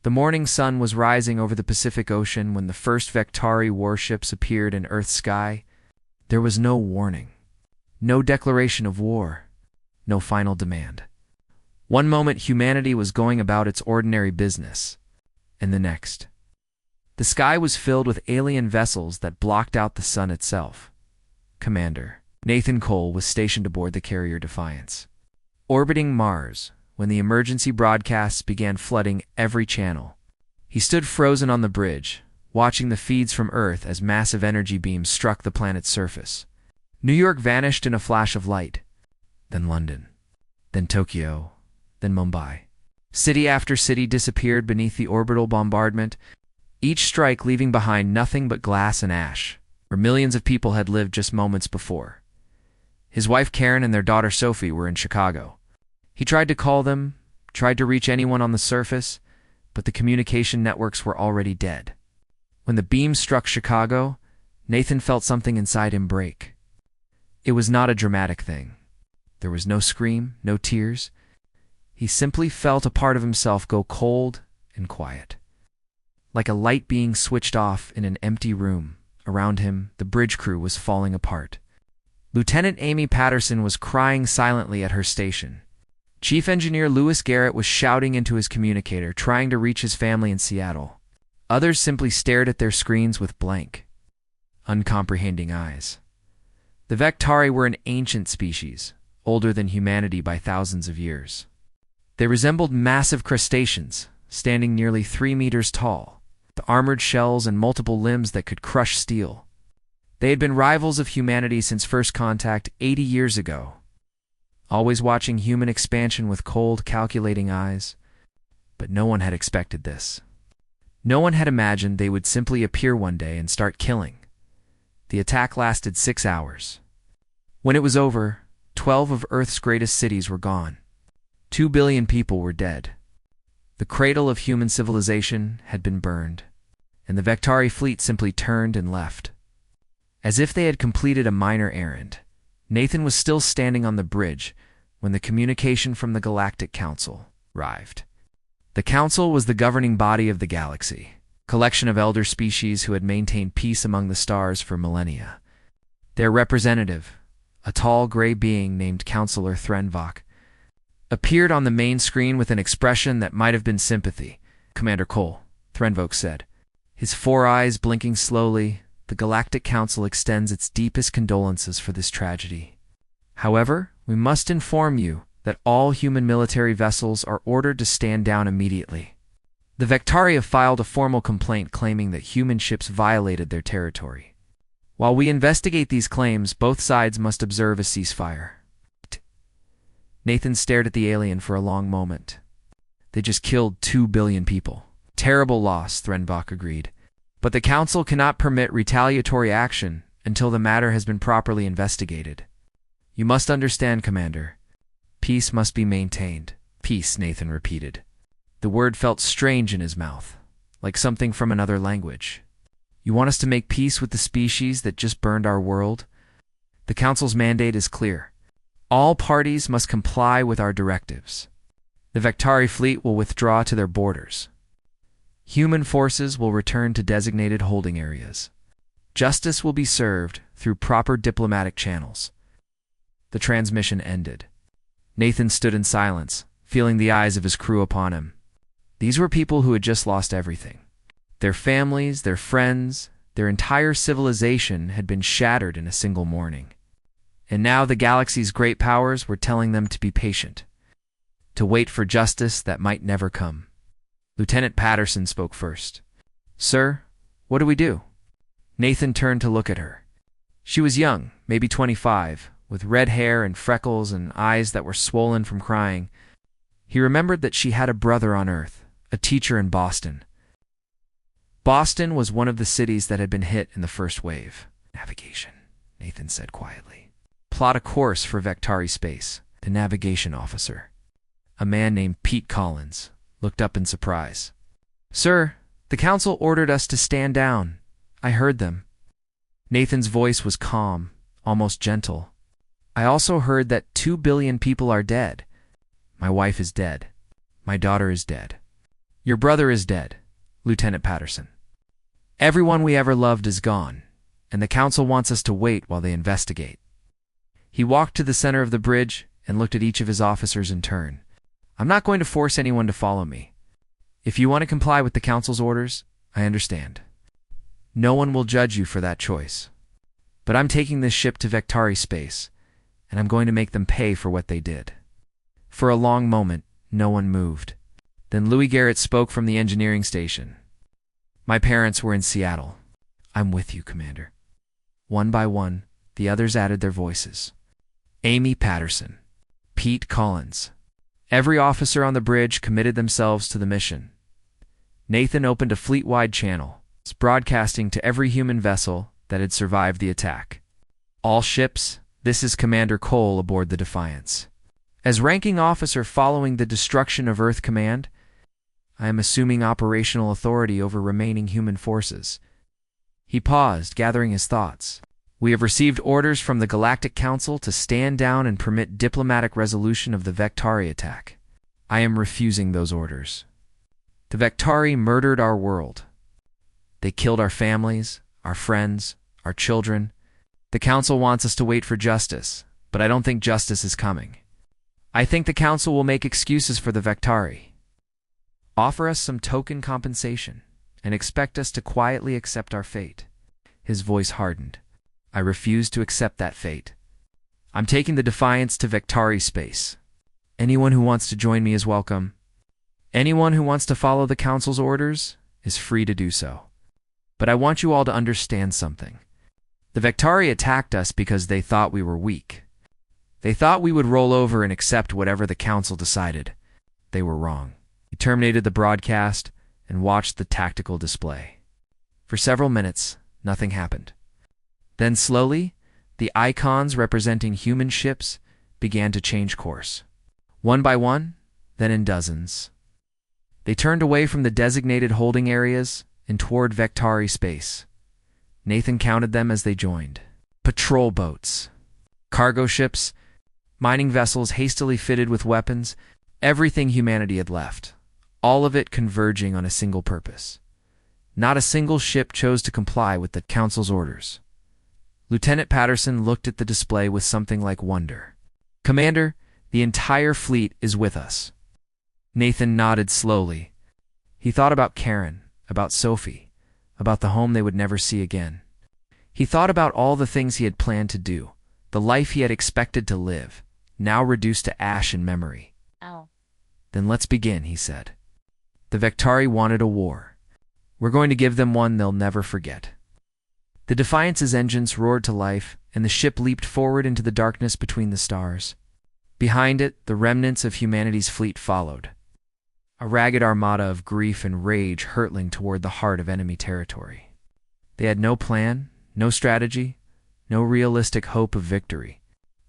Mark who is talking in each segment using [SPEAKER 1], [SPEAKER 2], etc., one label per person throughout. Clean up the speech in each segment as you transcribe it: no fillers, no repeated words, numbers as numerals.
[SPEAKER 1] The morning sun was rising over the Pacific Ocean when the first Vektari warships appeared in Earth's sky. There was no warning, no declaration of war, no final demand. One moment humanity was going about its ordinary business, and the next. The sky was filled with alien vessels that blocked out the sun itself. Commander Nathan Cole was stationed aboard the carrier Defiance, orbiting Mars when the emergency broadcasts began flooding every channel. He stood frozen on the bridge, watching the feeds from Earth as massive energy beams struck the planet's surface. New York vanished in a flash of light, then London, then Tokyo, then Mumbai. City after city disappeared beneath the orbital bombardment, each strike leaving behind nothing but glass and ash, where millions of people had lived just moments before. His wife Karen and their daughter Sophie were in Chicago. He tried to call them, tried to reach anyone on the surface, but the communication networks were already dead. When the beam struck Chicago, Nathan felt something inside him break. It was not a dramatic thing. There was no scream, no tears. He simply felt a part of himself go cold and quiet. Like a light being switched off in an empty room. Around him, the bridge crew was falling apart. Lieutenant Amy Patterson was crying silently at her station. Chief Engineer Lewis Garrett was shouting into his communicator, trying to reach his family in Seattle. Others simply stared at their screens with blank, uncomprehending eyes. The Vektari were an ancient species, older than humanity by thousands of years. They resembled massive crustaceans, standing nearly 3 meters tall, with armored shells and multiple limbs that could crush steel. They had been rivals of humanity since first contact 80 years ago, always watching human expansion with cold, calculating eyes. But no one had expected this. No one had imagined they would simply appear one day and start killing. The attack lasted 6 hours. When it was over, 12 of Earth's greatest cities were gone. 2 billion people were dead. The cradle of human civilization had been burned, and the Vektari fleet simply turned and left. As if they had completed a minor errand, Nathan was still standing on the bridge when the communication from the Galactic Council arrived. The Council was the governing body of the galaxy, a collection of elder species who had maintained peace among the stars for millennia. Their representative, a tall gray being named Counselor Threnvok, appeared on the main screen with an expression that might have been sympathy. "Commander Cole," Threnvok said, his 4 eyes blinking slowly. "The Galactic Council extends its deepest condolences for this tragedy. However, we must inform you that all human military vessels are ordered to stand down immediately. The Vektari have filed a formal complaint claiming that human ships violated their territory. While we investigate these claims, both sides must observe a ceasefire." Nathan stared at the alien for a long moment. "They just killed 2 billion people. Terrible loss," Threnvok agreed. "But the Council cannot permit retaliatory action until the matter has been properly investigated. You must understand, Commander. Peace must be maintained." "Peace," Nathan repeated. The word felt strange in his mouth, like something from another language. "You want us to make peace with the species that just burned our world? The Council's mandate is clear. All parties must comply with our directives. The Vektari fleet will withdraw to their borders. Human forces will return to designated holding areas. Justice will be served through proper diplomatic channels." The transmission ended. Nathan stood in silence, feeling the eyes of his crew upon him. These were people who had just lost everything. Their families, their friends, their entire civilization had been shattered in a single morning. And now the galaxy's great powers were telling them to be patient, to wait for justice that might never come. Lieutenant Patterson spoke first. "Sir, what do we do?" Nathan turned to look at her. She was young, maybe 25, with red hair and freckles and eyes that were swollen from crying. He remembered that she had a brother on Earth, a teacher in Boston. Boston was one of the cities that had been hit in the first wave. "Navigation," Nathan said quietly. "Plot a course for Vektari space." The navigation officer, a man named Pete Collins, looked up in surprise. "Sir, the Council ordered us to stand down. I heard them." Nathan's voice was calm, almost gentle. "I also heard that 2 billion people are dead. My wife is dead. My daughter is dead. Your brother is dead, Lieutenant Patterson. Everyone we ever loved is gone, and the Council wants us to wait while they investigate. He walked to the center of the bridge and looked at each of his officers in turn. I'm not going to force anyone to follow me. If you want to comply with the Council's orders, I understand. No one will judge you for that choice. But I'm taking this ship to Vectari space, and I'm going to make them pay for what they did. For a long moment, no one moved. Then Louis Garrett spoke from the engineering station. My parents were in Seattle. I'm with you, Commander. One by one, the others added their voices. Amy Patterson, Pete Collins. Every officer on the bridge committed themselves to the mission. Nathan opened a fleet-wide channel, broadcasting to every human vessel that had survived the attack. All ships, this is Commander Cole aboard the Defiance. As ranking officer following the destruction of Earth Command, I am assuming operational authority over remaining human forces. He paused, gathering his thoughts. We have received orders from the Galactic Council to stand down and permit diplomatic resolution of the Vectari attack. I am refusing those orders. The Vectari murdered our world. They killed our families, our friends, our children. The Council wants us to wait for justice, but I don't think justice is coming. I think the Council will make excuses for the Vectari. Offer us some token compensation, and expect us to quietly accept our fate. His voice hardened. I refuse to accept that fate. I'm taking the Defiance to Vectari space. Anyone who wants to join me is welcome. Anyone who wants to follow the Council's orders is free to do so. But I want you all to understand something. The Vectari attacked us because they thought we were weak. They thought we would roll over and accept whatever the Council decided. They were wrong. He terminated the broadcast and watched the tactical display. For several minutes, nothing happened. Then slowly, the icons representing human ships began to change course. One by one, then in dozens. They turned away from the designated holding areas and toward Vectari space. Nathan counted them as they joined. Patrol boats, cargo ships, mining vessels hastily fitted with weapons, everything humanity had left, all of it converging on a single purpose. Not a single ship chose to comply with the Council's orders. Lieutenant Patterson looked at the display with something like wonder. Commander, the entire fleet is with us. Nathan nodded slowly. He thought about Karen, about Sophie, about the home they would never see again. He thought about all the things he had planned to do, the life he had expected to live, now reduced to ash and memory.
[SPEAKER 2] Oh.
[SPEAKER 1] Then let's begin, he said. The Vectari wanted a war. We're going to give them one they'll never forget. The Defiance's engines roared to life, and the ship leaped forward into the darkness between the stars. Behind it, the remnants of humanity's fleet followed. A ragged armada of grief and rage hurtling toward the heart of enemy territory. They had no plan, no strategy, no realistic hope of victory.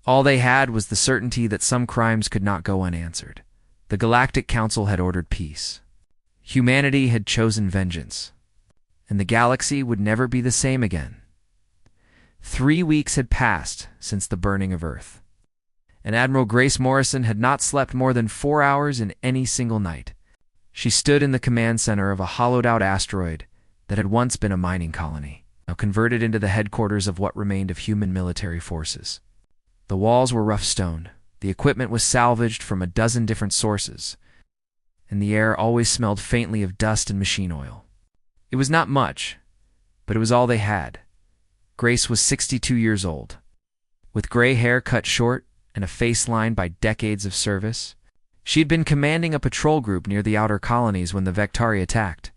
[SPEAKER 1] All they had was the certainty that some crimes could not go unanswered. The Galactic Council had ordered peace. Humanity had chosen vengeance, and the galaxy would never be the same again. 3 weeks had passed since the burning of Earth, and Admiral Grace Morrison had not slept more than 4 hours in any single night. She stood in the command center of a hollowed-out asteroid that had once been a mining colony, now converted into the headquarters of what remained of human military forces. The walls were rough stone, the equipment was salvaged from a dozen different sources, and the air always smelled faintly of dust and machine oil. It was not much, but it was all they had. Grace was 62 years old. With gray hair cut short and a face lined by decades of service, she had been commanding a patrol group near the outer colonies when the Vectari attacked,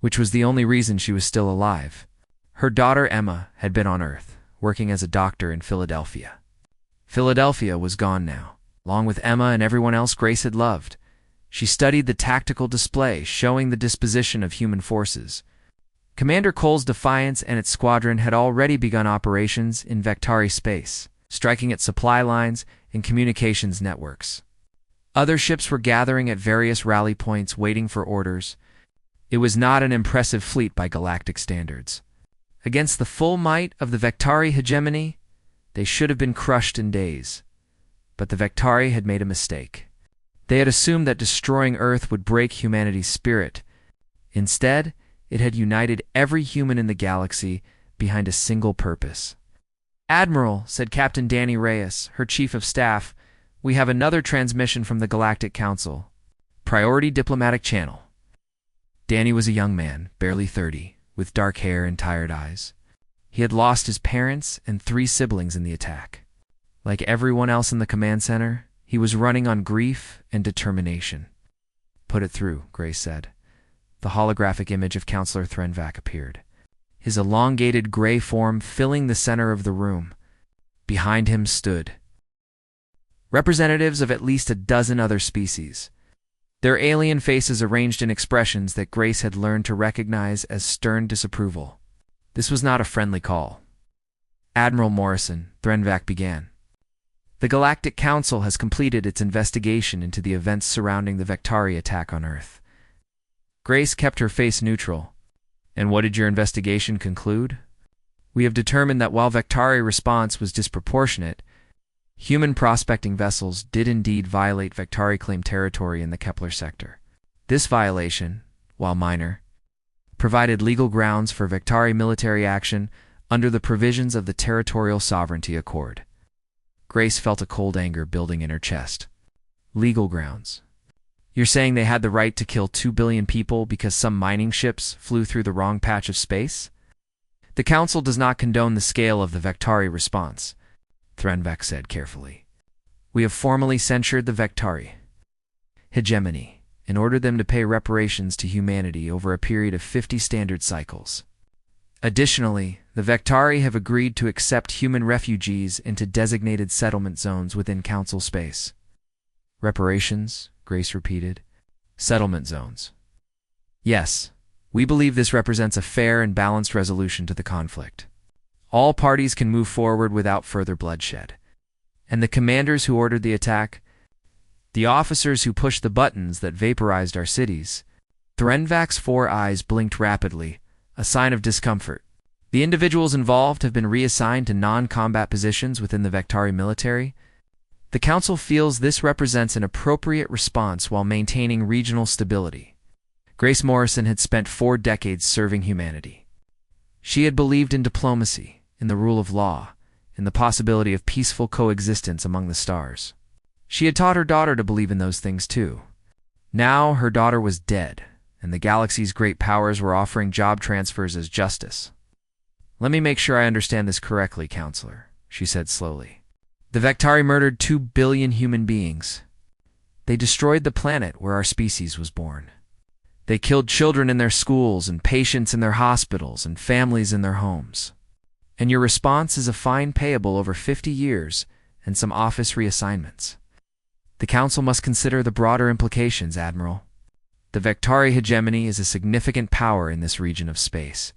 [SPEAKER 1] which was the only reason she was still alive. Her daughter Emma had been on Earth, working as a doctor in Philadelphia. Philadelphia was gone now, along with Emma and everyone else Grace had loved. She studied the tactical display showing the disposition of human forces. Commander Cole's Defiance and its squadron had already begun operations in Vectari space, striking at supply lines and communications networks. Other ships were gathering at various rally points waiting for orders. It was not an impressive fleet by galactic standards. Against the full might of the Vectari hegemony, they should have been crushed in days. But the Vectari had made a mistake. They had assumed that destroying Earth would break humanity's spirit. Instead, it had united every human in the galaxy behind a single purpose. "Admiral," said Captain Danny Reyes, her chief of staff, "we have another transmission from the Galactic Council. Priority diplomatic channel." Danny was a young man, barely 30, with dark hair and tired eyes. He had lost his parents and 3 siblings in the attack. Like everyone else in the command center, he was running on grief and determination. "Put it through," Grace said. The holographic image of Counselor Threnvac appeared, his elongated gray form filling the center of the room. Behind him stood representatives of at least a dozen other species, their alien faces arranged in expressions that Grace had learned to recognize as stern disapproval. This was not a friendly call. "Admiral Morrison," Threnvac began, "the Galactic Council has completed its investigation into the events surrounding the Vectari attack on Earth." Grace kept her face neutral. "And what did your investigation conclude?" "We have determined that while Vectari response was disproportionate, human prospecting vessels did indeed violate Vectari claimed territory in the Kepler sector. This violation, while minor, provided legal grounds for Vectari military action under the provisions of the Territorial Sovereignty Accord." Grace felt a cold anger building in her chest. Legal grounds. You're saying they had the right to kill 2 billion people because some mining ships flew through the wrong patch of space? "The Council does not condone the scale of the Vectari response," Threnvac said carefully. "We have formally censured the Vectari hegemony and ordered them to pay reparations to humanity over a period of 50 standard cycles. Additionally, the Vectari have agreed to accept human refugees into designated settlement zones within Council space." "Reparations?" Grace repeated. "Settlement zones. Yes, we believe this represents a fair and balanced resolution to the conflict. All parties can move forward without further bloodshed. And the commanders who ordered the attack, the officers who pushed the buttons that vaporized our cities." Threnvac's 4 eyes blinked rapidly, a sign of discomfort. "The individuals involved have been reassigned to non-combat positions within the Vectari military. The Council feels this represents an appropriate response while maintaining regional stability." Grace Morrison had spent 4 decades serving humanity. She had believed in diplomacy, in the rule of law, in the possibility of peaceful coexistence among the stars. She had taught her daughter to believe in those things too. Now her daughter was dead, and the galaxy's great powers were offering job transfers as justice. "Let me make sure I understand this correctly, Counselor," she said slowly. "The Vectari murdered 2 billion human beings. They destroyed the planet where our species was born. They killed children in their schools and patients in their hospitals and families in their homes. And your response is a fine payable over 50 years and some office reassignments. The Council must consider the broader implications, Admiral. The Vectari hegemony is a significant power in this region of space.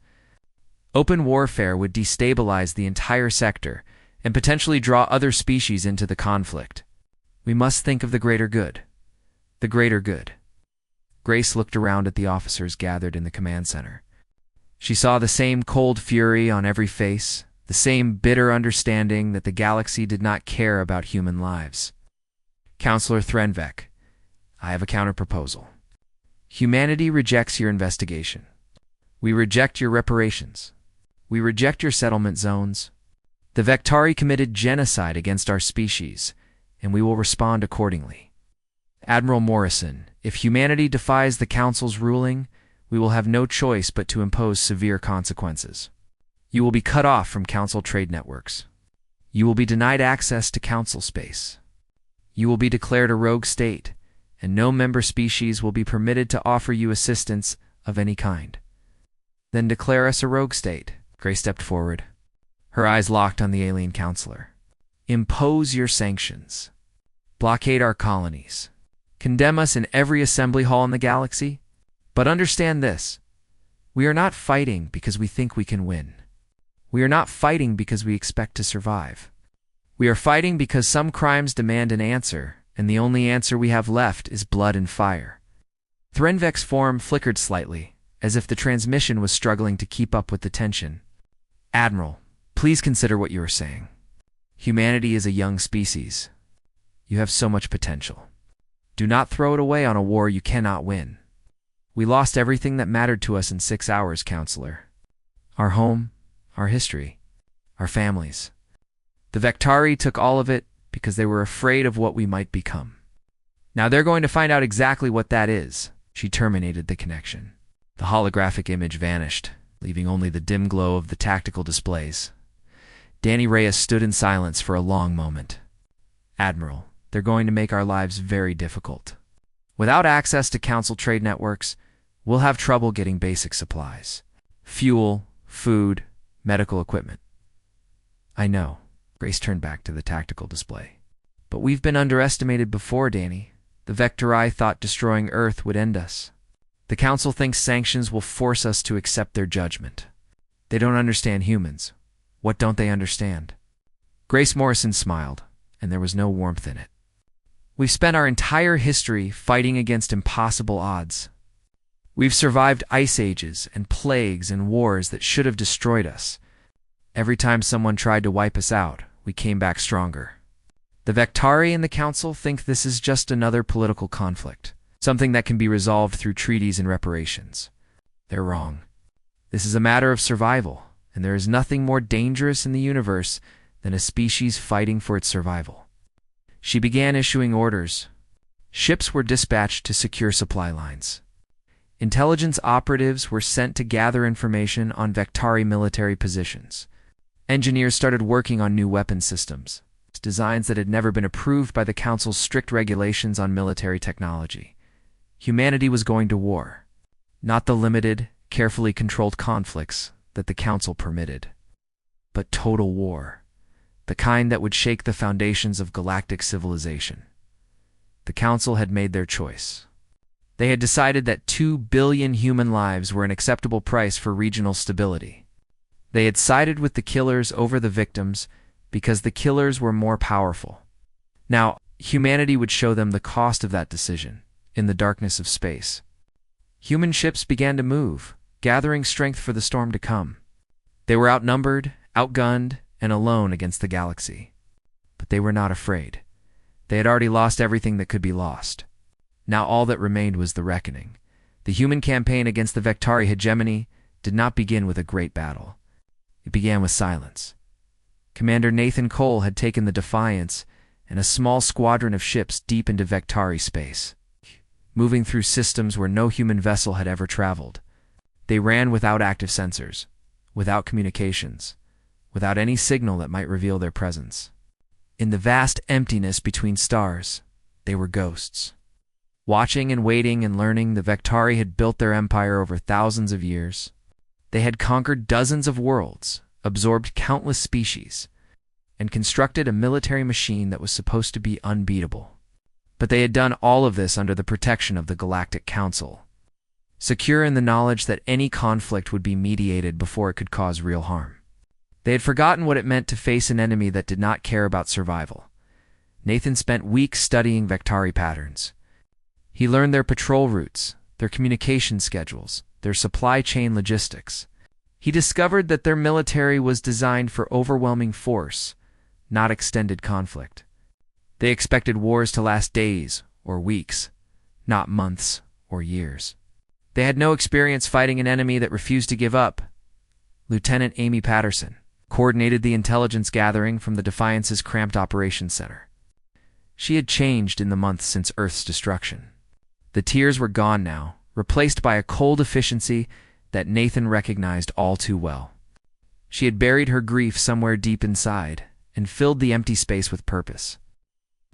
[SPEAKER 1] Open warfare would destabilize the entire sector and potentially draw other species into the conflict. We must think of the greater good. The greater good." Grace looked around at the officers gathered in the command center. She saw the same cold fury on every face, the same bitter understanding that the galaxy did not care about human lives. "Counselor Threnvac, I have a counterproposal. Humanity rejects your investigation. We reject your reparations. We reject your settlement zones. The Vectari committed genocide against our species, and we will respond accordingly. Admiral Morrison, if humanity defies the Council's ruling, we will have no choice but to impose severe consequences. You will be cut off from Council trade networks. You will be denied access to Council space. You will be declared a rogue state, and no member species will be permitted to offer you assistance of any kind." "Then declare us a rogue state." Grace stepped forward. Her eyes locked on the alien counselor. "Impose your sanctions. Blockade our colonies. Condemn us in every assembly hall in the galaxy. But understand this. We are not fighting because we think we can win. We are not fighting because we expect to survive. We are fighting because some crimes demand an answer, and the only answer we have left is blood and fire." Threnvac's form flickered slightly, as if the transmission was struggling to keep up with the tension. "Admiral, please consider what you are saying. Humanity is a young species. You have so much potential. Do not throw it away on a war you cannot win. We lost everything that mattered to us in 6 hours, counselor. Our home, our history, our families. The Vectari took all of it because they were afraid of what we might become. Now they're going to find out exactly what that is. She terminated the connection. The holographic image vanished, leaving only the dim glow of the tactical displays. Danny Reyes stood in silence for a long moment. Admiral, they're going to make our lives very difficult. Without access to Council trade networks, we'll have trouble getting basic supplies. Fuel, food, medical equipment. I know. Grace turned back to the tactical display. But we've been underestimated before, Danny. The Vectari thought destroying Earth would end us. The Council thinks sanctions will force us to accept their judgment. They don't understand humans. What don't they understand? Grace Morrison smiled, and there was no warmth in it. We've spent our entire history fighting against impossible odds. We've survived ice ages and plagues and wars that should have destroyed us. Every time someone tried to wipe us out, we came back stronger. The Vectari and the Council think this is just another political conflict, something that can be resolved through treaties and reparations. They're wrong. This is a matter of survival, and there is nothing more dangerous in the universe than a species fighting for its survival. She began issuing orders. Ships were dispatched to secure supply lines. Intelligence operatives were sent to gather information on Vectari military positions. Engineers started working on new weapon systems, designs that had never been approved by the Council's strict regulations on military technology. Humanity was going to war, not the limited, carefully controlled conflicts that the Council permitted, but total war, the kind that would shake the foundations of galactic civilization. The Council had made their choice. They had decided that 2 billion human lives were an acceptable price for regional stability. They had sided with the killers over the victims because the killers were more powerful. Now, humanity would show them the cost of that decision in the darkness of space. Human ships began to move, gathering strength for the storm to come. They were outnumbered, outgunned, and alone against the galaxy. But they were not afraid. They had already lost everything that could be lost. Now all that remained was the reckoning. The human campaign against the Vectari hegemony did not begin with a great battle. It began with silence. Commander Nathan Cole had taken the Defiance and a small squadron of ships deep into Vectari space, moving through systems where no human vessel had ever traveled. They ran without active sensors, without communications, without any signal that might reveal their presence. In the vast emptiness between stars, they were ghosts. Watching and waiting and learning, the Vectari had built their empire over thousands of years. They had conquered dozens of worlds, absorbed countless species, and constructed a military machine that was supposed to be unbeatable. But they had done all of this under the protection of the Galactic Council, secure in the knowledge that any conflict would be mediated before it could cause real harm. They had forgotten what it meant to face an enemy that did not care about survival. Nathan spent weeks studying Vectari patterns. He learned their patrol routes, their communication schedules, their supply chain logistics. He discovered that their military was designed for overwhelming force, not extended conflict. They expected wars to last days or weeks, not months or years. They had no experience fighting an enemy that refused to give up. Lieutenant Amy Patterson coordinated the intelligence gathering from the Defiance's cramped operations center. She had changed in the months since Earth's destruction. The tears were gone now, replaced by a cold efficiency that Nathan recognized all too well. She had buried her grief somewhere deep inside and filled the empty space with purpose.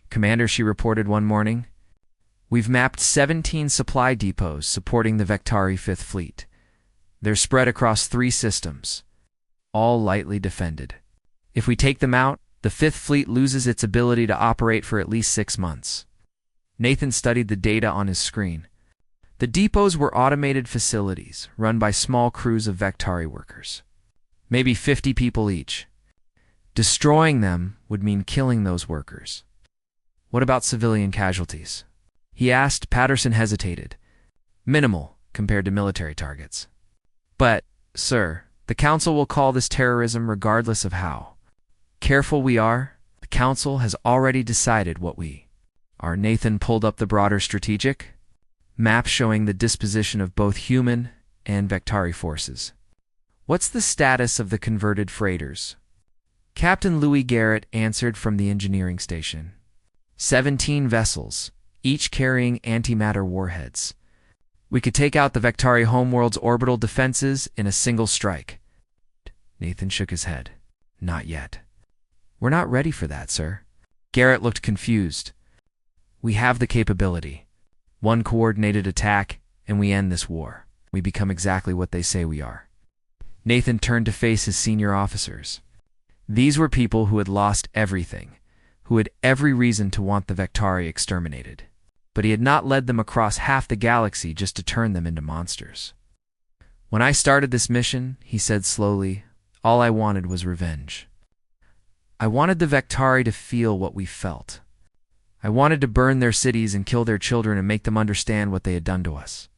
[SPEAKER 1] "Commander," she reported one morning, "we've mapped 17 supply depots supporting the Vectari 5th Fleet. They're spread across 3 systems, all lightly defended. If we take them out, the 5th Fleet loses its ability to operate for at least 6 months." Nathan studied the data on his screen. The depots were automated facilities run by small crews of Vectari workers, maybe 50 people each. Destroying them would mean killing those workers. "What about civilian casualties?" he asked. Patterson hesitated. "Minimal compared to military targets. But, sir, the Council will call this terrorism regardless of how careful we are. The Council has already decided what we Our Nathan pulled up the broader strategic map showing the disposition of both human and Vectari forces. What's the status of the converted freighters? Captain Louis Garrett answered from the engineering station. 17 vessels, each carrying antimatter warheads. We could take out the Vectari homeworld's orbital defenses in a single strike. Nathan shook his head. Not yet. We're not ready for that, sir. Garrett looked confused. We have the capability. One coordinated attack, and we end this war. We become exactly what they say we are. Nathan turned to face his senior officers. These were people who had lost everything, who had every reason to want the Vectari exterminated. But he had not led them across half the galaxy just to turn them into monsters. When I started this mission, he said slowly, all I wanted was revenge. I wanted the Vectari to feel what we felt. I wanted to burn their cities and kill their children and make them understand what they had done to us.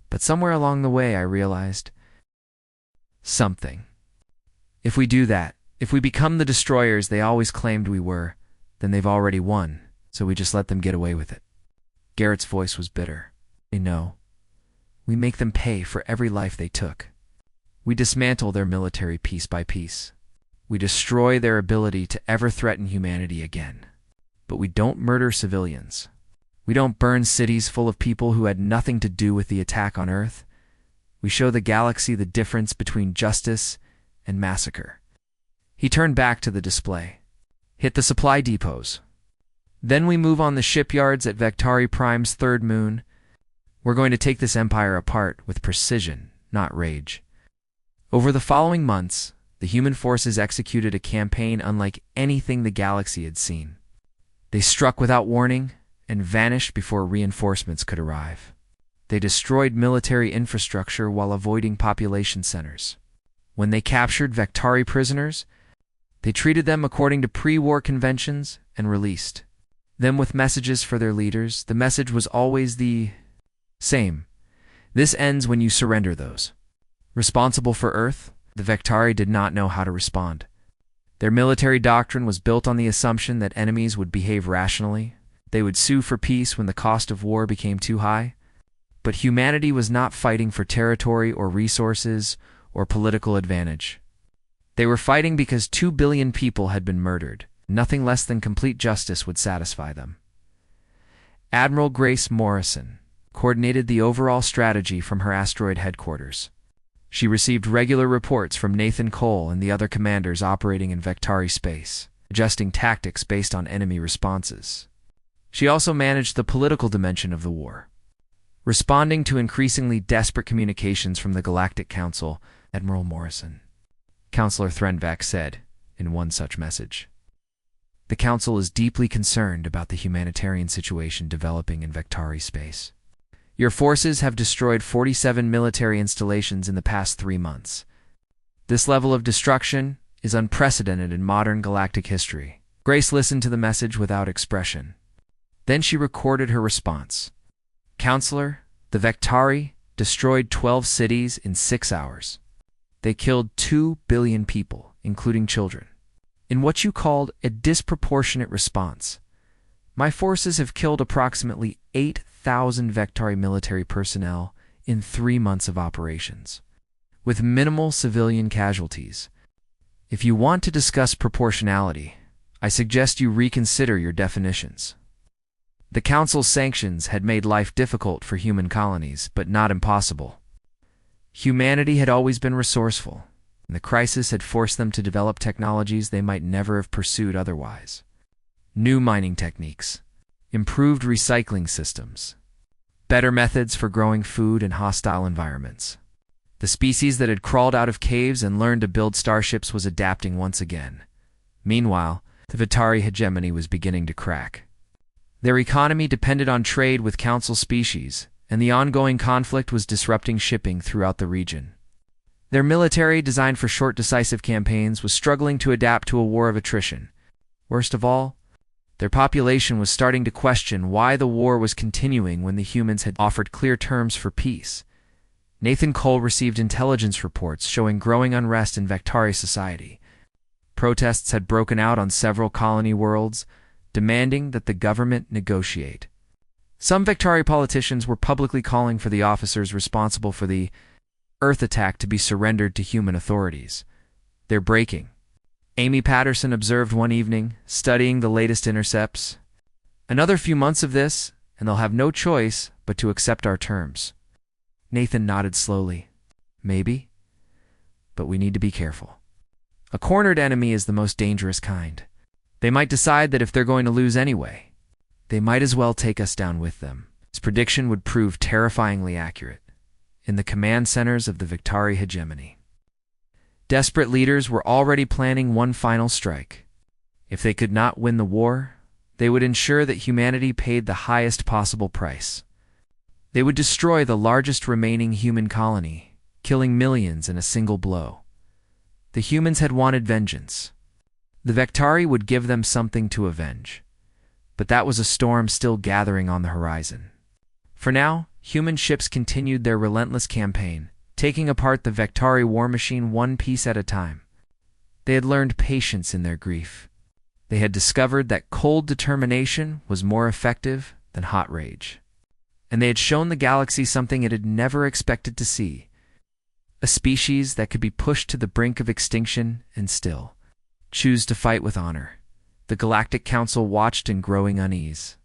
[SPEAKER 1] But somewhere along the way I realized something. If we do that, if we become the destroyers they always claimed we were, then they've already won, so we just let them get away with it. Garrett's voice was bitter. They know. We make them pay for every life they took. We dismantle their military piece by piece. We destroy their ability to ever threaten humanity again. But we don't murder civilians. We don't burn cities full of people who had nothing to do with the attack on Earth. We show the galaxy the difference between justice and massacre. He turned back to the display. Hit the supply depots. Then we move on the shipyards at Vectari Prime's third moon. We're going to take this empire apart with precision, not rage. Over the following months, the human forces executed a campaign unlike anything the galaxy had seen. They struck without warning and vanished before reinforcements could arrive. They destroyed military infrastructure while avoiding population centers. When they captured Vectari prisoners, they treated them according to pre-war conventions and released them with messages for their leaders. The message was always the same. This ends when you surrender those. Responsible for Earth, the Vectari did not know how to respond. Their military doctrine was built on the assumption that enemies would behave rationally. They would sue for peace when the cost of war became too high. But humanity was not fighting for territory or resources or political advantage. They were fighting because 2 billion people had been murdered. Nothing less than complete justice would satisfy them. Admiral Grace Morrison coordinated the overall strategy from her asteroid headquarters. She received regular reports from Nathan Cole and the other commanders operating in Vectari space, adjusting tactics based on enemy responses. She also managed the political dimension of the war. Responding to increasingly desperate communications from the Galactic Council, Admiral Morrison. Counselor Threnvac said in one such message. The Council is deeply concerned about the humanitarian situation developing in Vectari space. Your forces have destroyed 47 military installations in the past 3 months. This level of destruction is unprecedented in modern galactic history. Grace listened to the message without expression. Then she recorded her response. Counselor, the Vectari destroyed 12 cities in 6 hours. They killed 2 billion people, including children. In what you called a disproportionate response, my forces have killed approximately 8,000 Vectari military personnel in 3 months of operations, with minimal civilian casualties. If you want to discuss proportionality, I suggest you reconsider your definitions. The Council's sanctions had made life difficult for human colonies, but not impossible. Humanity had always been resourceful, and the crisis had forced them to develop technologies they might never have pursued otherwise. New mining techniques, improved recycling systems, better methods for growing food in hostile environments. The species that had crawled out of caves and learned to build starships was adapting once again. Meanwhile, the Vectari hegemony was beginning to crack. Their economy depended on trade with Council species, and the ongoing conflict was disrupting shipping throughout the region. Their military, designed for short, decisive campaigns, was struggling to adapt to a war of attrition. Worst of all, their population was starting to question why the war was continuing when the humans had offered clear terms for peace. Nathan Cole received intelligence reports showing growing unrest in Vectari society. Protests had broken out on several colony worlds, demanding that the government negotiate. Some Vectari politicians were publicly calling for the officers responsible for the Earth attack to be surrendered to human authorities. They're breaking. Amy Patterson observed one evening, studying the latest intercepts. Another few months of this, and they'll have no choice but to accept our terms. Nathan nodded slowly. Maybe, but we need to be careful. A cornered enemy is the most dangerous kind. They might decide that if they're going to lose anyway, they might as well take us down with them. His prediction would prove terrifyingly accurate. In the command centers of the Vectari hegemony, desperate leaders were already planning one final strike. If they could not win the war, they would ensure that humanity paid the highest possible price. They would destroy the largest remaining human colony, killing millions in a single blow. The humans had wanted vengeance. The Vectari would give them something to avenge. But that was a storm still gathering on the horizon. For now, human ships continued their relentless campaign, taking apart the Vectari war machine one piece at a time. They had learned patience in their grief. They had discovered that cold determination was more effective than hot rage. And they had shown the galaxy something it had never expected to see. A species that could be pushed to the brink of extinction and still choose to fight with honor. The Galactic Council watched in growing unease.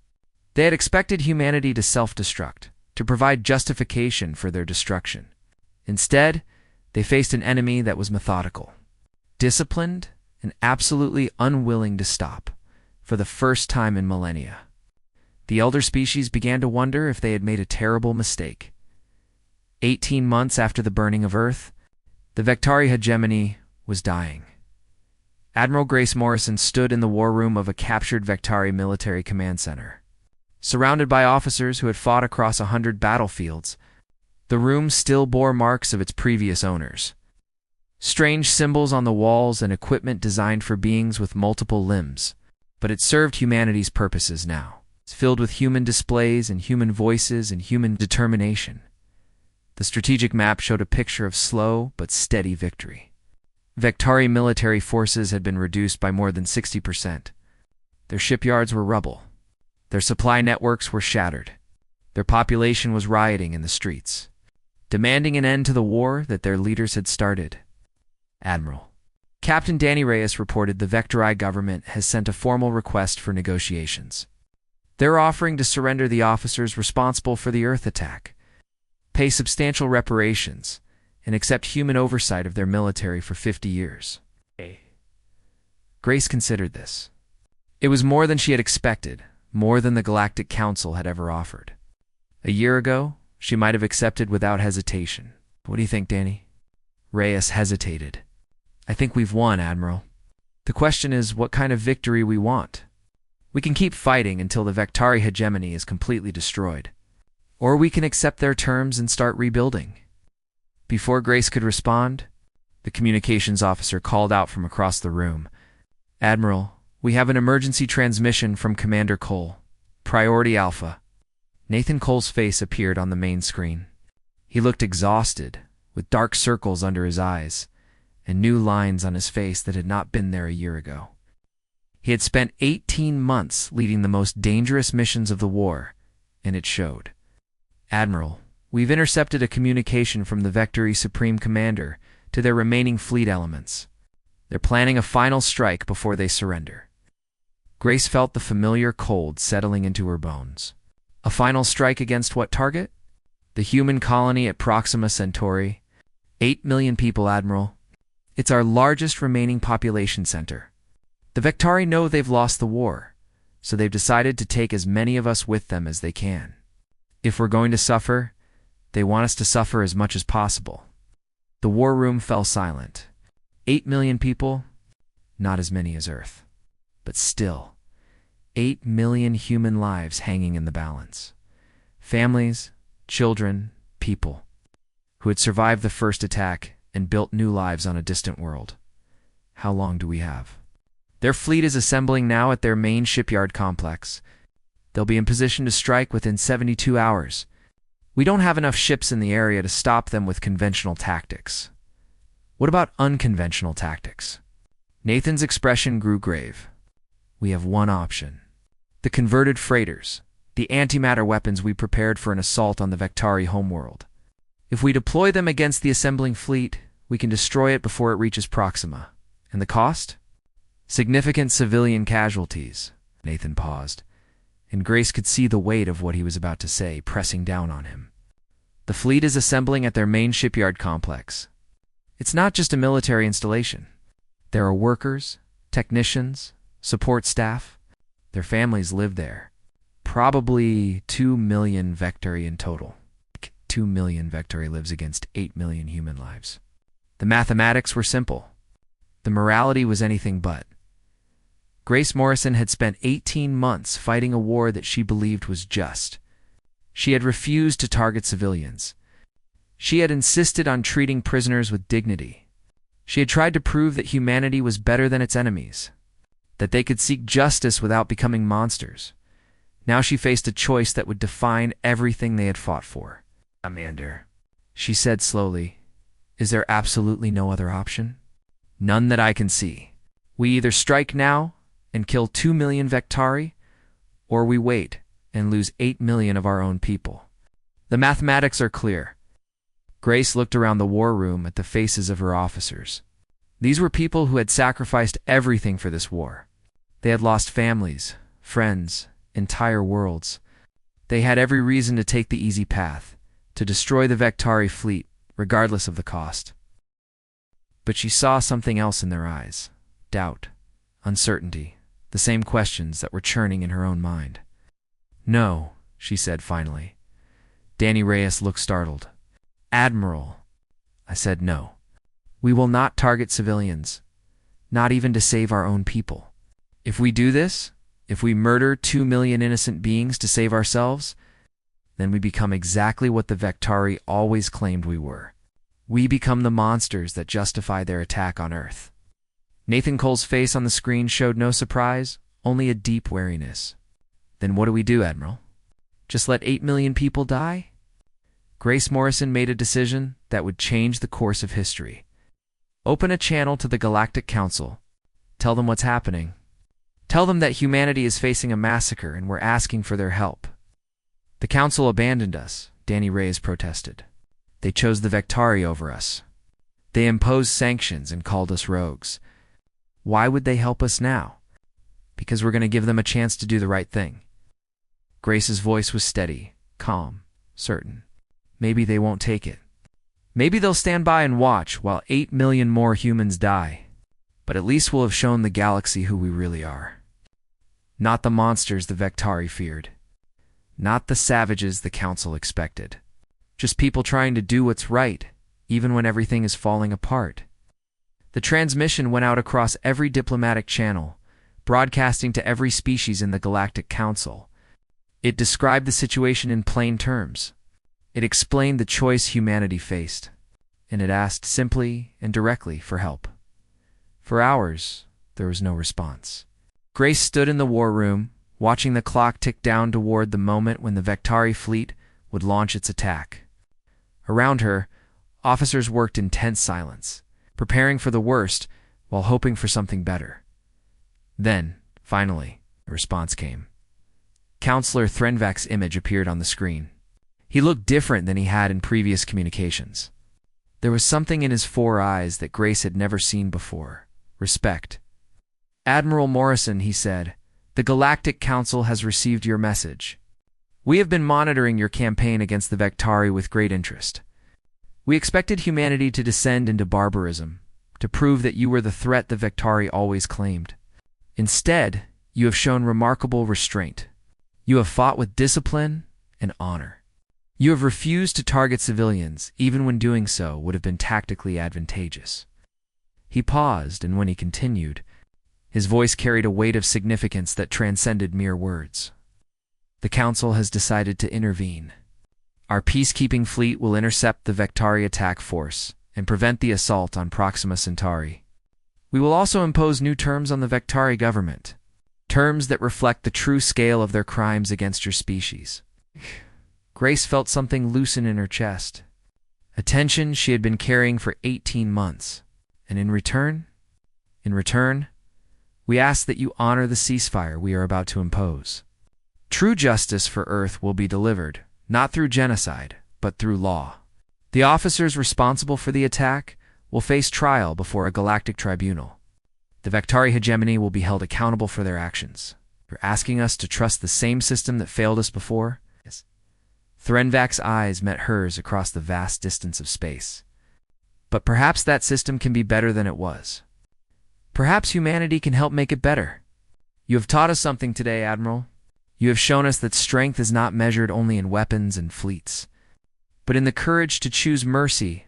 [SPEAKER 1] They had expected humanity to self-destruct, to provide justification for their destruction. Instead, they faced an enemy that was methodical, disciplined, and absolutely unwilling to stop, for the first time in millennia. The elder species began to wonder if they had made a terrible mistake. 18 months after the burning of Earth, the Vectari hegemony was dying. Admiral Grace Morrison stood in the war room of a captured Vectari military command center. Surrounded by officers who had fought across 100 battlefields, the room still bore marks of its previous owners. Strange symbols on the walls and equipment designed for beings with multiple limbs, but it served humanity's purposes now. It's filled with human displays and human voices and human determination. The strategic map showed a picture of slow but steady victory. Vectari military forces had been reduced by more than 60%. Their shipyards were rubble. Their supply networks were shattered. Their population was rioting in the streets, demanding an end to the war that their leaders had started. Admiral. Captain Danny Reyes reported the Vectari government has sent a formal request for negotiations. They're offering to surrender the officers responsible for the Earth attack, pay substantial reparations, and accept human oversight of their military for 50 years. Grace considered this. It was more than she had expected, more than the Galactic Council had ever offered. A year ago, she might have accepted without hesitation. What do you think, Danny? Reyes hesitated. I think we've won, Admiral. The question is what kind of victory we want. We can keep fighting until the Vectari hegemony is completely destroyed. Or we can accept their terms and start rebuilding. Before Grace could respond, the communications officer called out from across the room. Admiral, we have an emergency transmission from Commander Cole. Priority Alpha. Nathan Cole's face appeared on the main screen. He looked exhausted, with dark circles under his eyes, and new lines on his face that had not been there a year ago. He had spent 18 months leading the most dangerous missions of the war, and it showed. Admiral, we've intercepted a communication from the Vectari Supreme Commander to their remaining fleet elements. They're planning a final strike before they surrender. Grace felt the familiar cold settling into her bones. A final strike against what target? The human colony at Proxima Centauri. 8 million people, Admiral. It's our largest remaining population center. The Vectari know they've lost the war, so they've decided to take as many of us with them as they can. If we're going to suffer, they want us to suffer as much as possible. The war room fell silent. 8 million people? Not as many as Earth. But still, 8 million human lives hanging in the balance. Families, children, people, who had survived the first attack and built new lives on a distant world. How long do we have? Their fleet is assembling now at their main shipyard complex. They'll be in position to strike within 72 hours. We don't have enough ships in the area to stop them with conventional tactics. What about unconventional tactics? Nathan's expression grew grave. We have one option. The converted freighters, the antimatter weapons we prepared for an assault on the Vectari homeworld. If we deploy them against the assembling fleet, we can destroy it before it reaches Proxima. And the cost? Significant civilian casualties. Nathan paused, and Grace could see the weight of what he was about to say pressing down on him. The fleet is assembling at their main shipyard complex. It's not just a military installation. There are workers, technicians, support staff. Their families live there. Probably 2 million Vectari in total. 2 million Vectari lives against 8 million human lives. The mathematics were simple. The morality was anything but. Grace Morrison had spent 18 months fighting a war that she believed was just. She had refused to target civilians. She had insisted on treating prisoners with dignity. She had tried to prove that humanity was better than its enemies, that they could seek justice without becoming monsters. Now she faced a choice that would define everything they had fought for. Commander, she said slowly, is there absolutely no other option? None that I can see. We either strike now and kill 2 million Vectari, or we wait and lose 8 million of our own people. The mathematics are clear. Grace looked around the war room at the faces of her officers. These were people who had sacrificed everything for this war. They had lost families, friends, entire worlds. They had every reason to take the easy path, to destroy the Vectari fleet, regardless of the cost. But she saw something else in their eyes. Doubt, uncertainty, the same questions that were churning in her own mind. No, she said finally. Danny Reyes looked startled. Admiral, I said no. We will not target civilians, not even to save our own people. If we do this, if we murder 2 million innocent beings to save ourselves, then we become exactly what the Vectari always claimed we were. We become the monsters that justify their attack on Earth. Nathan Cole's face on the screen showed no surprise, only a deep wariness. Then what do we do, Admiral? Just let 8 million people die? Grace Morrison made a decision that would change the course of history. Open a channel to the Galactic Council. Tell them what's happening. Tell them that humanity is facing a massacre and we're asking for their help. The Council abandoned us, Danny Reyes protested. They chose the Vectari over us. They imposed sanctions and called us rogues. Why would they help us now? Because we're going to give them a chance to do the right thing. Grace's voice was steady, calm, certain. Maybe they won't take it. Maybe they'll stand by and watch while 8 million more humans die. But at least we'll have shown the galaxy who we really are. Not the monsters the Vectari feared. Not the savages the Council expected. Just people trying to do what's right, even when everything is falling apart. The transmission went out across every diplomatic channel, broadcasting to every species in the Galactic Council. It described the situation in plain terms. It explained the choice humanity faced, and it asked simply and directly for help. For hours, there was no response. Grace stood in the war room, watching the clock tick down toward the moment when the Vectari fleet would launch its attack. Around her, officers worked in tense silence, preparing for the worst while hoping for something better. Then, finally, a response came. Counselor Threnvac's image appeared on the screen. He looked different than he had in previous communications. There was something in his 4 eyes that Grace had never seen before. Respect. Admiral Morrison, he said, the Galactic Council has received your message. We have been monitoring your campaign against the Vectari with great interest. We expected humanity to descend into barbarism, to prove that you were the threat the Vectari always claimed. Instead, you have shown remarkable restraint. You have fought with discipline and honor. You have refused to target civilians, even when doing so would have been tactically advantageous. He paused, and when he continued, his voice carried a weight of significance that transcended mere words. The Council has decided to intervene. Our peacekeeping fleet will intercept the Vectari attack force and prevent the assault on Proxima Centauri. We will also impose new terms on the Vectari government, terms that reflect the true scale of their crimes against your species. Grace felt something loosen in her chest, a tension she had been carrying for 18 months. And in return, we ask that you honor the ceasefire we are about to impose. True justice for Earth will be delivered, not through genocide, but through law. The officers responsible for the attack will face trial before a galactic tribunal. The Vectari hegemony will be held accountable for their actions. You're asking us to trust the same system that failed us before? Yes. Threnvac's eyes met hers across the vast distance of space. But perhaps that system can be better than it was. Perhaps humanity can help make it better. You have taught us something today, Admiral. You have shown us that strength is not measured only in weapons and fleets, but in the courage to choose mercy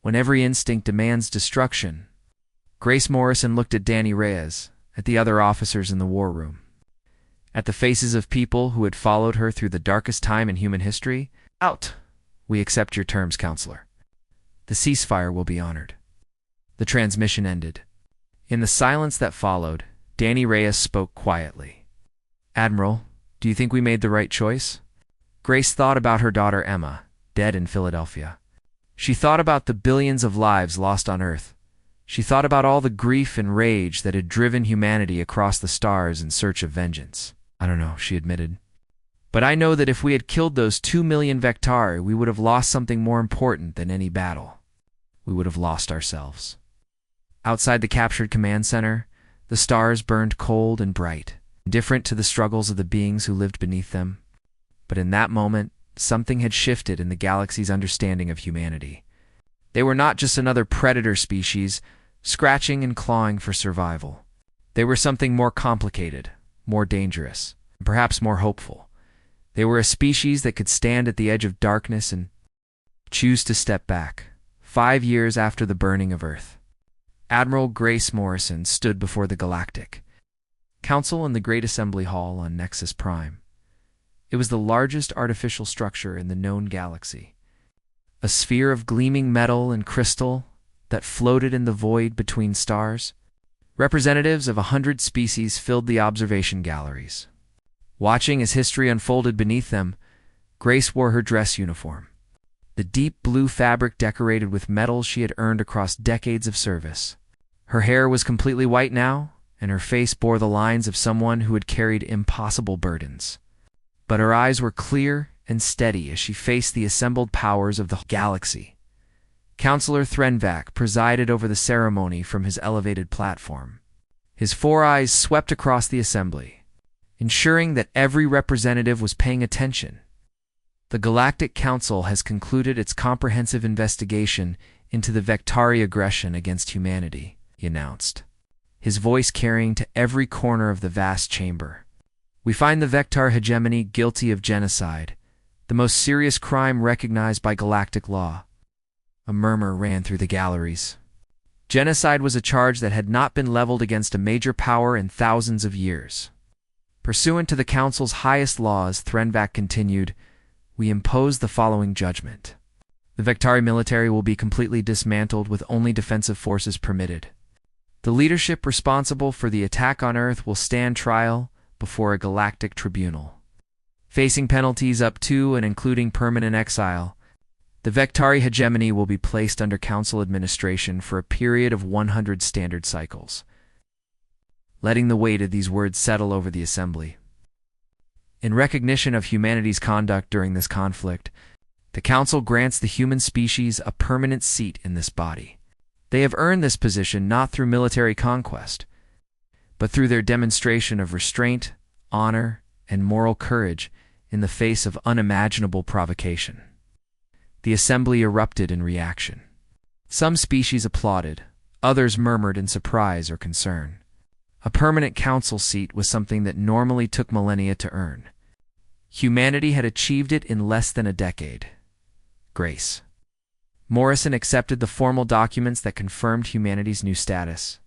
[SPEAKER 1] when every instinct demands destruction. Grace Morrison looked at Danny Reyes, at the other officers in the war room, at the faces of people who had followed her through the darkest time in human history. Out! We accept your terms, Counselor. The ceasefire will be honored. The transmission ended. In the silence that followed, Danny Reyes spoke quietly. Admiral, do you think we made the right choice? Grace thought about her daughter Emma, dead in Philadelphia. She thought about the billions of lives lost on Earth. She thought about all the grief and rage that had driven humanity across the stars in search of vengeance. I don't know, she admitted. But I know that if we had killed those 2 million Vectari, we would have lost something more important than any battle. We would have lost ourselves. Outside the captured command center, the stars burned cold and bright, indifferent to the struggles of the beings who lived beneath them. But in that moment, something had shifted in the galaxy's understanding of humanity. They were not just another predator species, scratching and clawing for survival. They were something more complicated, more dangerous, and perhaps more hopeful. They were a species that could stand at the edge of darkness and choose to step back. 5 years after the burning of Earth, Admiral Grace Morrison stood before the Galactic Council in the Great Assembly Hall on Nexus Prime. It was the largest artificial structure in the known galaxy, a sphere of gleaming metal and crystal that floated in the void between stars. Representatives of 100 species filled the observation galleries. Watching as history unfolded beneath them, Grace wore her dress uniform, the deep blue fabric decorated with metals she had earned across decades of service. Her hair was completely white now, and her face bore the lines of someone who had carried impossible burdens. But her eyes were clear and steady as she faced the assembled powers of the galaxy. Counselor Threnvac presided over the ceremony from his elevated platform. His 4 eyes swept across the assembly, ensuring that every representative was paying attention. The Galactic Council has concluded its comprehensive investigation into the Vectari aggression against humanity, he announced, his voice carrying to every corner of the vast chamber. We find the Vectar hegemony guilty of genocide, the most serious crime recognized by galactic law. A murmur ran through the galleries. Genocide was a charge that had not been leveled against a major power in thousands of years. Pursuant to the Council's highest laws, Threnvac continued, we impose the following judgment. The Vectari military will be completely dismantled with only defensive forces permitted. The leadership responsible for the attack on Earth will stand trial before a galactic tribunal, facing penalties up to and including permanent exile. The Vectari hegemony will be placed under Council administration for a period of 100 standard cycles. Letting the weight of these words settle over the assembly. In recognition of humanity's conduct during this conflict, the Council grants the human species a permanent seat in this body. They have earned this position not through military conquest, but through their demonstration of restraint, honor, and moral courage in the face of unimaginable provocation. The assembly erupted in reaction. Some species applauded, others murmured in surprise or concern. A permanent council seat was something that normally took millennia to earn. Humanity had achieved it in less than a decade. Grace Morrison accepted the formal documents that confirmed humanity's new status.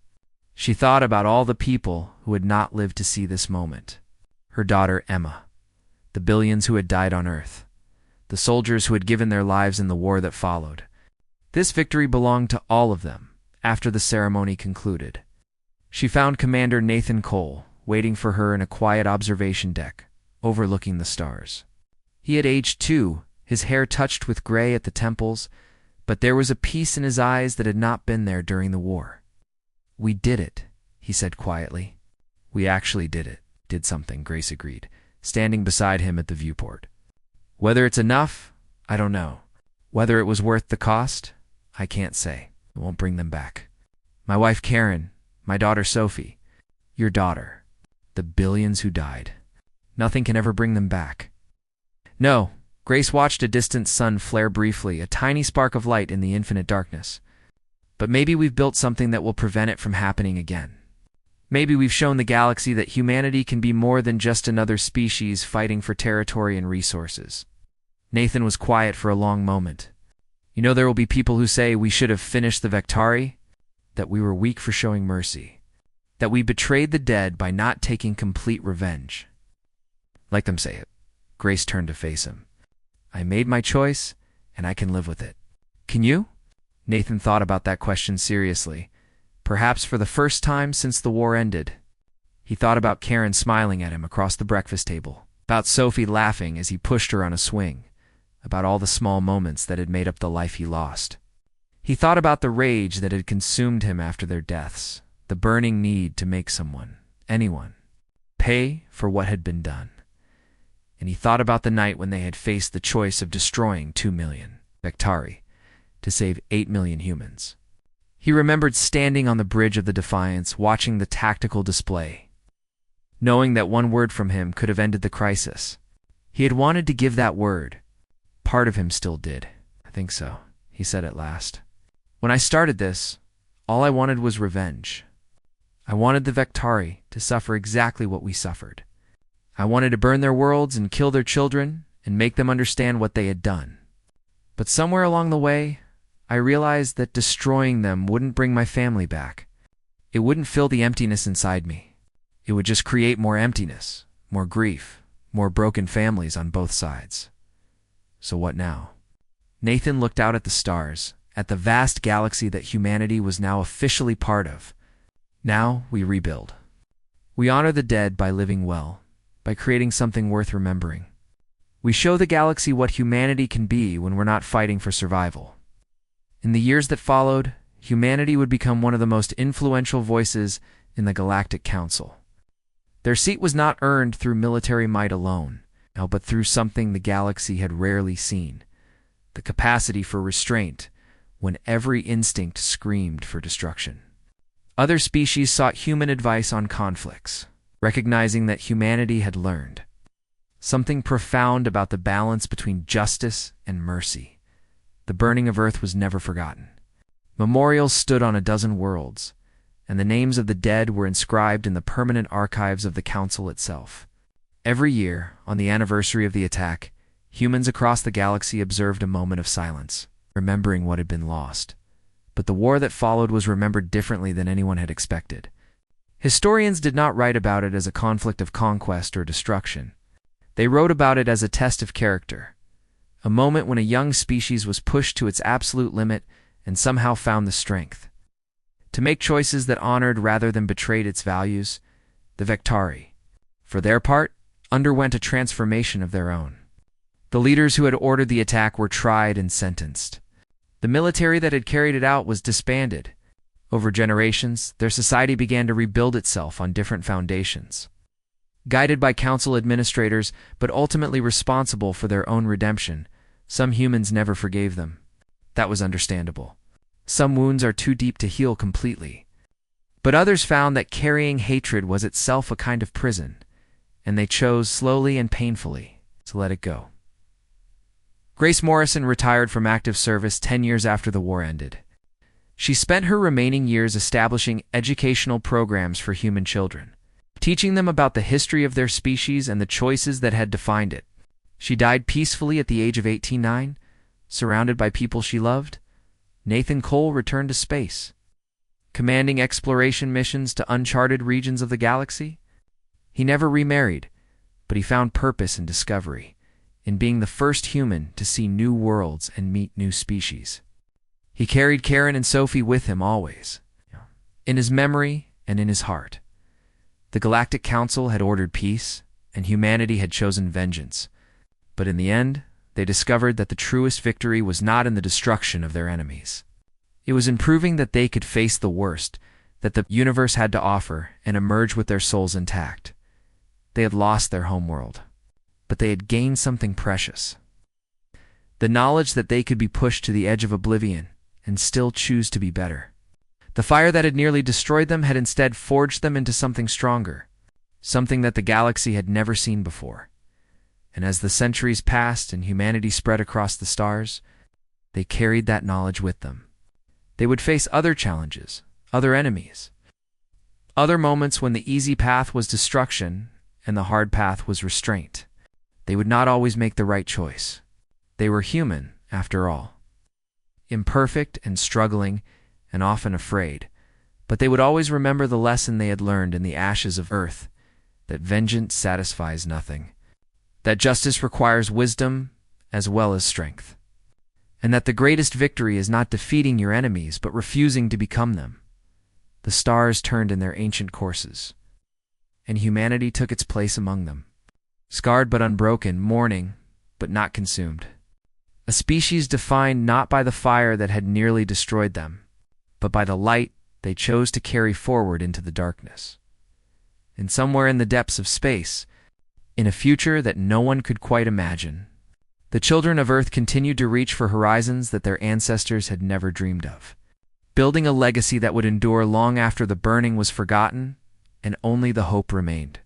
[SPEAKER 1] She thought about all the people who had not lived to see this moment. Her daughter Emma, the billions who had died on Earth, the soldiers who had given their lives in the war that followed. This victory belonged to all of them. After the ceremony concluded, she found Commander Nathan Cole waiting for her in a quiet observation deck, overlooking the stars. He had aged too, his hair touched with gray at the temples, but there was a peace in his eyes that had not been there during the war. We did it, he said quietly. We actually did it. Did something, Grace agreed, standing beside him at the viewport. Whether it's enough, I don't know. Whether it was worth the cost, I can't say. It won't bring them back. My wife Karen, my daughter Sophie, your daughter, the billions who died. Nothing can ever bring them back. No, Grace watched a distant sun flare briefly, a tiny spark of light in the infinite darkness. But maybe we've built something that will prevent it from happening again. Maybe we've shown the galaxy that humanity can be more than just another species fighting for territory and resources. Nathan was quiet for a long moment. You know, there will be people who say we should have finished the Vectari, that we were weak for showing mercy, that we betrayed the dead by not taking complete revenge. Let them say it. Grace turned to face him. I made my choice, and I can live with it. Can you? Nathan thought about that question seriously. Perhaps for the first time since the war ended. He thought about Karen smiling at him across the breakfast table, about Sophie laughing as he pushed her on a swing, about all the small moments that had made up the life he lost. He thought about the rage that had consumed him after their deaths, the burning need to make someone, anyone, pay for what had been done. And he thought about the night when they had faced the choice of destroying 2 million Vectari to save 8 million humans. He remembered standing on the bridge of the Defiance, watching the tactical display, knowing that one word from him could have ended the crisis. He had wanted to give that word. Part of him still did. I think so, he said at last. When I started this, all I wanted was revenge. I wanted the Vectari to suffer exactly what we suffered. I wanted to burn their worlds and kill their children and make them understand what they had done. But somewhere along the way, I realized that destroying them wouldn't bring my family back. It wouldn't fill the emptiness inside me. It would just create more emptiness, more grief, more broken families on both sides. So what now? Nathan looked out at the stars, at the vast galaxy that humanity was now officially part of. Now we rebuild. We honor the dead by living well, by creating something worth remembering. We show the galaxy what humanity can be when we're not fighting for survival. In the years that followed, humanity would become one of the most influential voices in the Galactic Council. Their seat was not earned through military might alone, but through something the galaxy had rarely seen: the capacity for restraint when every instinct screamed for destruction. Other species sought human advice on conflicts, recognizing that humanity had learned something profound about the balance between justice and mercy. The burning of Earth was never forgotten. Memorials stood on a dozen worlds, and the names of the dead were inscribed in the permanent archives of the Council itself. Every year, on the anniversary of the attack, humans across the galaxy observed a moment of silence, remembering what had been lost. But the war that followed was remembered differently than anyone had expected. Historians did not write about it as a conflict of conquest or destruction. They wrote about it as a test of character, a moment when a young species was pushed to its absolute limit and somehow found the strength to make choices that honored rather than betrayed its values. The Vectari, for their part, underwent a transformation of their own. The leaders who had ordered the attack were tried and sentenced. The military that had carried it out was disbanded. Over generations, their society began to rebuild itself on different foundations. Guided by council administrators, but ultimately responsible for their own redemption, some humans never forgave them. That was understandable. Some wounds are too deep to heal completely. But others found that carrying hatred was itself a kind of prison, and they chose slowly and painfully to let it go. Grace Morrison retired from active service 10 years after the war ended. She spent her remaining years establishing educational programs for human children, teaching them about the history of their species and the choices that had defined it. She died peacefully at the age of 89, surrounded by people she loved. Nathan Cole returned to space, commanding exploration missions to uncharted regions of the galaxy. He never remarried, but he found purpose in discovery, in being the first human to see new worlds and meet new species. He carried Karen and Sophie with him always, in his memory and in his heart. The Galactic Council had ordered peace, and humanity had chosen vengeance. But in the end, they discovered that the truest victory was not in the destruction of their enemies. It was in proving that they could face the worst that the universe had to offer and emerge with their souls intact. They had lost their homeworld, but they had gained something precious. The knowledge that they could be pushed to the edge of oblivion and still choose to be better. The fire that had nearly destroyed them had instead forged them into something stronger, something that the galaxy had never seen before. And as the centuries passed and humanity spread across the stars, they carried that knowledge with them. They would face other challenges, other enemies, other moments when the easy path was destruction and the hard path was restraint. They would not always make the right choice. They were human, after all. Imperfect and struggling and often afraid, but they would always remember the lesson they had learned in the ashes of Earth, that vengeance satisfies nothing, that justice requires wisdom as well as strength, and that the greatest victory is not defeating your enemies but refusing to become them. The stars turned in their ancient courses, and humanity took its place among them, scarred but unbroken, mourning but not consumed. A species defined not by the fire that had nearly destroyed them, but by the light they chose to carry forward into the darkness. And somewhere in the depths of space, in a future that no one could quite imagine, the children of Earth continued to reach for horizons that their ancestors had never dreamed of, building a legacy that would endure long after the burning was forgotten and only the hope remained.